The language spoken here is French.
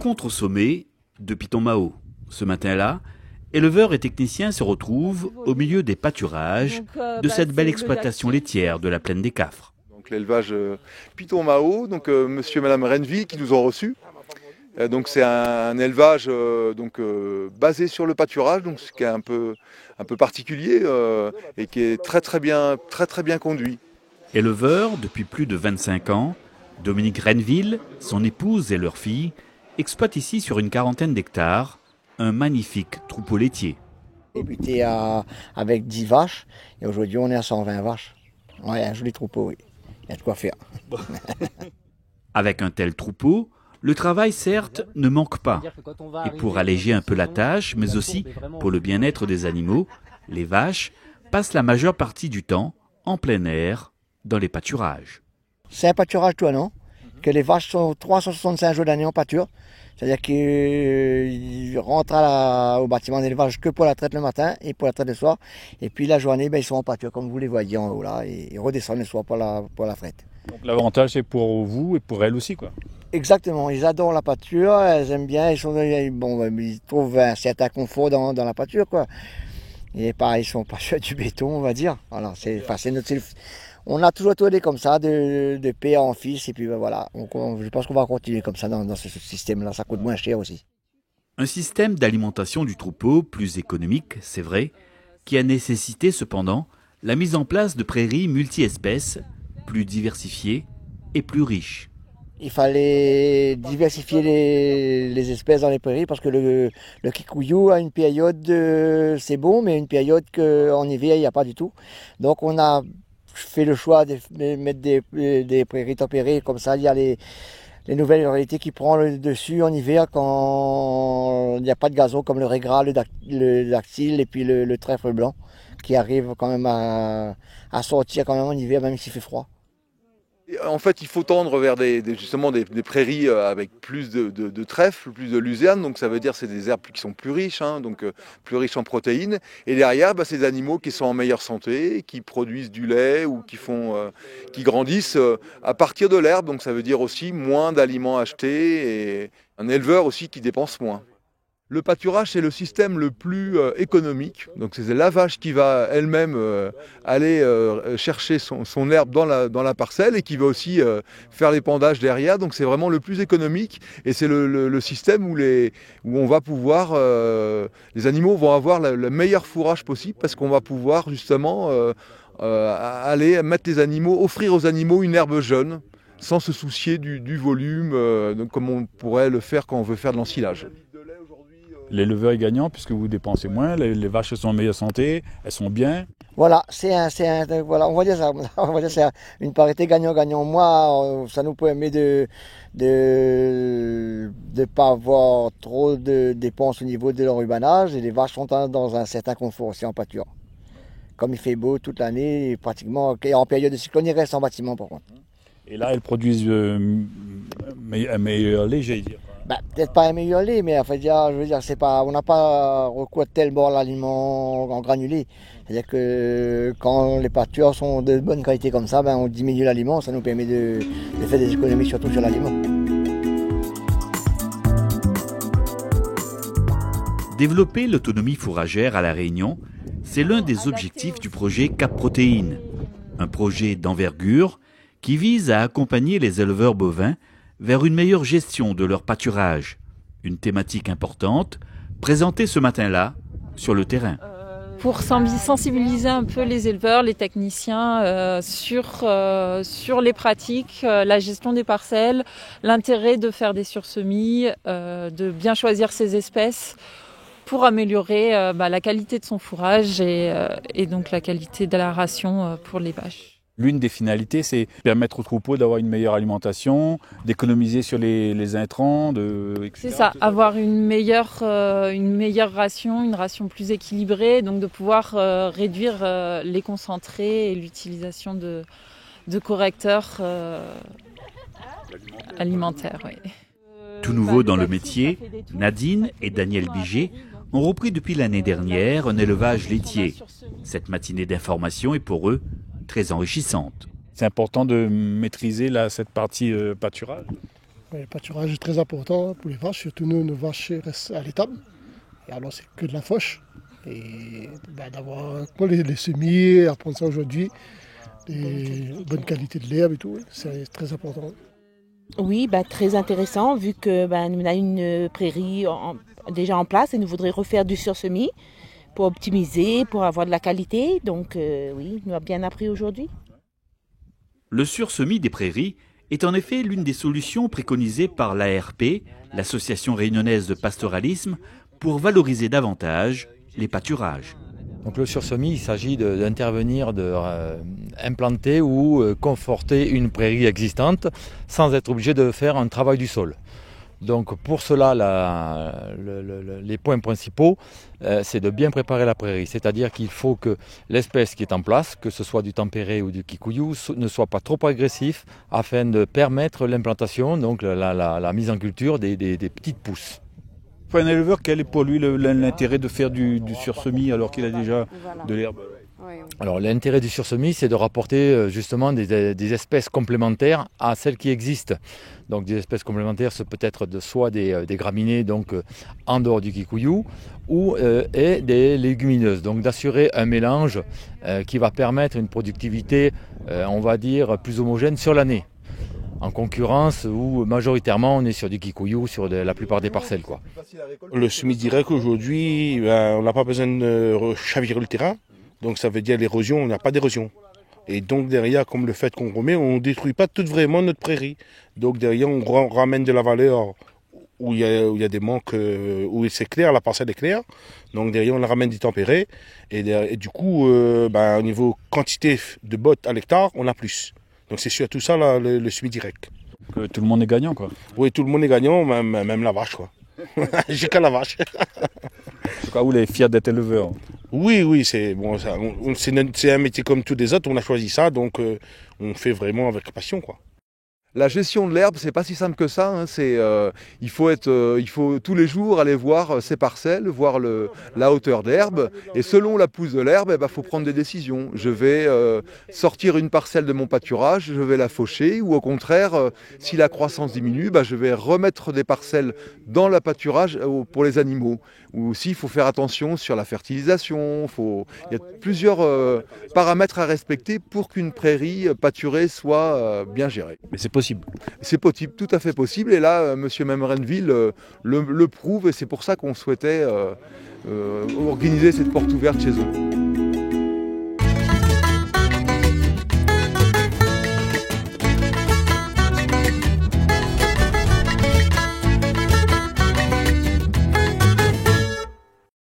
rencontre au sommet de Piton-Mahau. Ce matin-là, éleveurs et techniciens se retrouvent au milieu des pâturages de cette belle exploitation laitière de la plaine des Cafres. Donc l'élevage Piton-Mahau, donc monsieur et madame Renneville qui nous ont reçus. Donc c'est un élevage basé sur le pâturage, donc ce qui est un peu particulier et qui est très bien conduit. Éleveur depuis plus de 25 ans, Dominique Renneville, son épouse et leur fille exploitent ici sur une quarantaine d'hectares un magnifique troupeau laitier. Débuté avec 10 vaches et aujourd'hui on est à 120 vaches. Ouais, un joli troupeau, oui. Il y a de quoi faire. Avec un tel troupeau, le travail certes ne manque pas. Et pour alléger un peu la tâche, mais aussi pour le bien-être des animaux, les vaches passent la majeure partie du temps en plein air dans les pâturages. C'est un pâturage tournant, que les vaches sont 365 jours d'année en pâture. C'est-à-dire qu'ils rentrent au bâtiment d'élevage que pour la traite le matin et pour la traite le soir. Et puis la journée, ils sont en pâture, comme vous les voyez en haut là, et ils redescendent le soir pour la traite. Donc l'avantage c'est pour vous et pour elles aussi, quoi. Exactement, ils adorent la pâture, elles aiment bien, ils trouvent un certain confort dans la pâture, quoi. Et pareil, ils sont pas sur du béton, on va dire. Voilà, on a toujours tourné comme ça, de père en fils, et puis voilà, je pense qu'on va continuer comme ça dans ce système-là, ça coûte moins cher aussi. Un système d'alimentation du troupeau plus économique, c'est vrai, qui a nécessité cependant la mise en place de prairies multi-espèces, plus diversifiées et plus riches. Il fallait diversifier les espèces dans les prairies parce que le kikuyu a une période, c'est bon, mais une période qu'en hiver, il n'y a pas du tout. Donc on a fait le choix de mettre des prairies tempérées, comme ça il y a les nouvelles variétés qui prennent le dessus en hiver quand il n'y a pas de gazon, comme le régras, le dactyle et puis le trèfle blanc, qui arrive quand même à sortir quand même en hiver, même s'il fait froid. En fait, il faut tendre vers des prairies avec plus de trèfle, plus de luzerne. Donc ça veut dire que c'est des herbes qui sont plus riches, donc plus riches en protéines. Et derrière, c'est des animaux qui sont en meilleure santé, qui produisent du lait ou qui grandissent à partir de l'herbe. Donc ça veut dire aussi moins d'aliments achetés et un éleveur aussi qui dépense moins. Le pâturage, c'est le système le plus économique. Donc c'est la vache qui va elle-même aller chercher son herbe dans la parcelle et qui va aussi faire l'épandage derrière. Donc c'est vraiment le plus économique et c'est le système où on va pouvoir, les animaux vont avoir le meilleur fourrage possible parce qu'on va pouvoir justement aller mettre offrir aux animaux une herbe jeune sans se soucier du volume, donc comme on pourrait le faire quand on veut faire de l'ensilage. L'éleveur est gagnant puisque vous dépensez moins, les vaches sont en meilleure santé, elles sont bien. Voilà, voilà, on va dire ça, c'est une parité gagnant-gagnant. Moi, ça nous permet de pas avoir trop de dépenses au niveau de leur rubanage et les vaches sont dans un certain confort aussi en pâture. Comme il fait beau toute l'année, pratiquement, en période de cyclone, ils restent en bâtiment par contre. Et là, elles produisent un meilleur lait, j'allais dire. Peut-être pas un meilleur lait, mais enfin, je veux dire, on n'a pas recours tellement à l'aliment en granulé. C'est-à-dire que quand les pâtures sont de bonne qualité comme ça, on diminue l'aliment, ça nous permet de faire des économies surtout sur l'aliment. Développer l'autonomie fourragère à La Réunion, c'est l'un des objectifs du projet Cap Protéines, un projet d'envergure qui vise à accompagner les éleveurs bovins vers une meilleure gestion de leur pâturage. Une thématique importante, présentée ce matin-là sur le terrain. Pour sensibiliser un peu les éleveurs, les techniciens sur les pratiques, la gestion des parcelles, l'intérêt de faire des sursemis, de bien choisir ses espèces pour améliorer la qualité de son fourrage et donc la qualité de la ration pour les vaches. L'une des finalités, c'est permettre au troupeau d'avoir une meilleure alimentation, d'économiser sur les intrants, etc. C'est ça, avoir une meilleure ration, une ration plus équilibrée, donc de pouvoir réduire les concentrés et l'utilisation de correcteurs alimentaires. Oui. Tout nouveau dans le métier, Nadine et Daniel Biget ont repris depuis l'année dernière un élevage laitier. Cette matinée d'information est pour eux très enrichissante. C'est important de maîtriser cette partie pâturage. Le pâturage est très important pour les vaches, surtout nous, nos vaches restent à l'étable. Et alors c'est que de la fauche. Et d'avoir les semis, apprendre ça aujourd'hui, des bonnes qualités de l'herbe et tout, c'est très important. Oui, très intéressant, vu que nous avons une prairie déjà en place et nous voudrions refaire du sursemis pour optimiser, pour avoir de la qualité. Donc oui, nous avons bien appris aujourd'hui. Le sursemis des prairies est en effet l'une des solutions préconisées par l'ARP, l'Association réunionnaise de pastoralisme, pour valoriser davantage les pâturages. Donc le sursemis, il s'agit d'intervenir, d'implanter ou conforter une prairie existante sans être obligé de faire un travail du sol. Donc pour cela, les points principaux, c'est de bien préparer la prairie. C'est-à-dire qu'il faut que l'espèce qui est en place, que ce soit du tempéré ou du kikuyu, ne soit pas trop agressif afin de permettre l'implantation, donc la mise en culture des petites pousses. Pour un éleveur, quel est pour lui l'intérêt de faire du sursemis alors qu'il a déjà de l'herbe? Alors l'intérêt du sursemis, c'est de rapporter justement des espèces complémentaires à celles qui existent. Donc des espèces complémentaires, ce peut être soit des graminées, donc en dehors du kikuyu, et des légumineuses. Donc d'assurer un mélange qui va permettre une productivité, on va dire, plus homogène sur l'année. En concurrence où majoritairement on est sur du kikuyu sur la plupart des parcelles, quoi. Le semis direct aujourd'hui, on n'a pas besoin de chavirer le terrain, donc ça veut dire l'érosion, on n'a pas d'érosion. Et donc derrière, comme le fait qu'on remet, on ne détruit pas tout vraiment notre prairie. Donc derrière, on ramène de la valeur où il y a des manques, où c'est clair, la parcelle est claire. Donc derrière, on la ramène du tempéré. Et du coup, au niveau quantité de bottes à l'hectare, on a plus. Donc c'est surtout ça le semis direct. Que tout le monde est gagnant, quoi. Oui, tout le monde est gagnant, même la vache, quoi. Jusqu'à la vache. En tout cas, vous êtes fiers d'être éleveur. Oui, c'est bon, c'est un métier comme tous les autres, on a choisi ça, donc on fait vraiment avec passion, quoi. La gestion de l'herbe, c'est pas si simple que ça. Hein. Il faut tous les jours aller voir ses parcelles, voir la hauteur d'herbe. Et selon la pousse de l'herbe, il faut prendre des décisions. Je vais sortir une parcelle de mon pâturage, je vais la faucher. Ou au contraire, si la croissance diminue, je vais remettre des parcelles dans le pâturage pour les animaux. Ou aussi, il faut faire attention sur la fertilisation. Il y a plusieurs paramètres à respecter pour qu'une prairie pâturée soit bien gérée. Mais c'est possible. C'est possible, tout à fait possible. Et là, M. Memrenville le prouve et c'est pour ça qu'on souhaitait organiser cette porte ouverte chez eux.